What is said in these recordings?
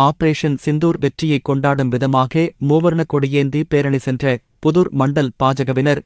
Operation Sindoor வெற்றியை கொண்டாடும் விதமாக மூவர்ண கொடியேந்தி பேரணி சென்ற புதூர் மண்டல் பாஜகவினர்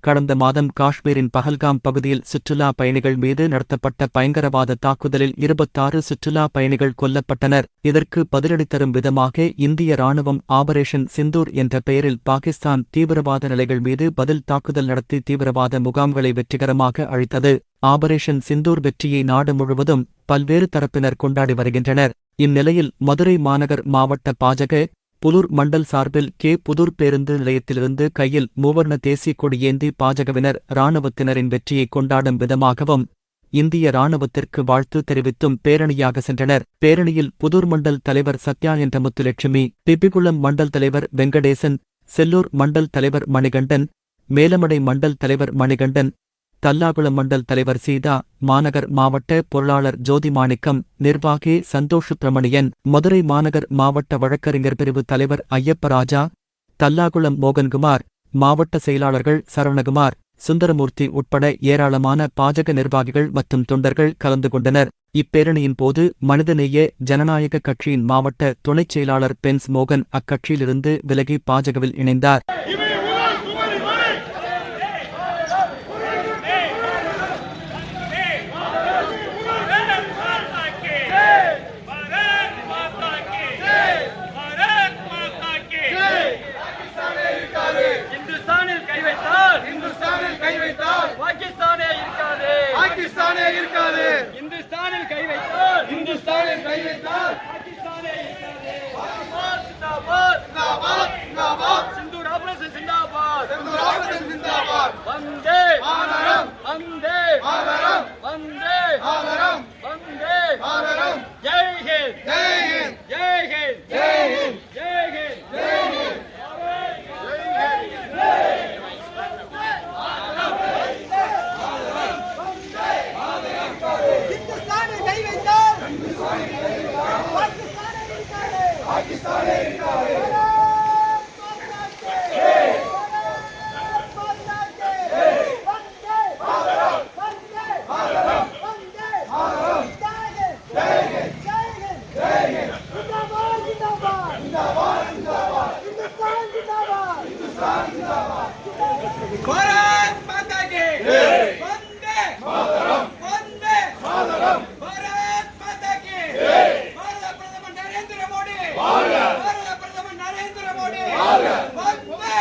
கடந்த மாதம் காஷ்மீரின் பஹல்காம் பகுதியில் சுற்றுலா பயணிகள் மீது நடத்தப்பட்ட பயங்கரவாத தாக்குதலில் 26 சுற்றுலா பயணிகள் கொல்லப்பட்டனர். இதற்கு பதிலடி தரும் விதமாக இந்திய ராணுவம் ஆபரேஷன் சிந்தூர் என்ற பெயரில் பாகிஸ்தான் தீவிரவாத நிலைகள் மீது பதில் தாக்குதல் நடத்தி தீவிரவாத முகாம்களை வெற்றிகரமாக அழித்தது. ஆபரேஷன் சிந்தூர் வெற்றியை நாடு முழுவதும் பல்வேறு தரப்பினர் கொண்டாடி வருகின்றனர். இந்நிலையில் மதுரை மாநகர் மாவட்ட பாஜக புதூர் மண்டல் சார்பில் புதூர் பேருந்து நிலையத்திலிருந்து கையில் மூவர்ண தேசிய கொடியேந்தி பாஜகவினர் இராணுவத்தினரின் வெற்றியை கொண்டாடும் விதமாகவும் இந்திய இராணுவத்திற்கு வாழ்த்து தெரிவித்தும் பேரணியாக சென்றனர். பேரணியில் புதூர் மண்டல் தலைவர் சத்யா என்ற முத்துலட்சுமி, பிபிகுளம் மண்டல் தலைவர் வெங்கடேசன், செல்லூர் மண்டல் தலைவர் மணிகண்டன், மேலமடை மண்டல் தலைவர் மணிகண்டன், தல்லாகுளம் மண்டல் தலைவர் சீதா, மாநகர் மாவட்ட பொருளாளர் ஜோதிமாணிக்கம், நிர்வாகி சந்தோஷ் பிரமணியன், மதுரை மாநகர் மாவட்ட வழக்கறிஞர் பிரிவு தலைவர் ஐயப்பராஜா, தல்லாகுளம் மோகன்குமார், மாவட்ட செயலாளர்கள் சரவணகுமார், சுந்தரமூர்த்தி உட்பட ஏராளமான பாஜக நிர்வாகிகள் மற்றும் தொண்டர்கள் கலந்து கொண்டனர். இப்பேரணியின் போது மனிதநேய ஜனநாயக கட்சியின் மாவட்ட துணைச் செயலாளர் பென்ஸ் மோகன் அக்கட்சியிலிருந்து விலகி பாஜகவில் இணைந்தார். सिंदूर ऑपरेशन जिंदाबाद, वंदे वंदे वंदे वंदे, जय हिंद जय हिंद जय हिंद जय हिंद जय हिंद जय हिंद। भारत माता की वंदे वंदे भारत माता की भारत प्रधानमंत्री नरेंद्र मोदी भारत प्रधानमंत्री नरेंद्र मोदी वंदे वंदे।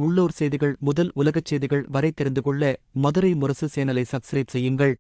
உள்ளூர் செய்திகள் முதல் உலகச் செய்திகள் வரை தெரிந்து கொள்ள மதுரை முரசு சேனலை சப்ஸ்கிரைப் செய்யுங்கள்.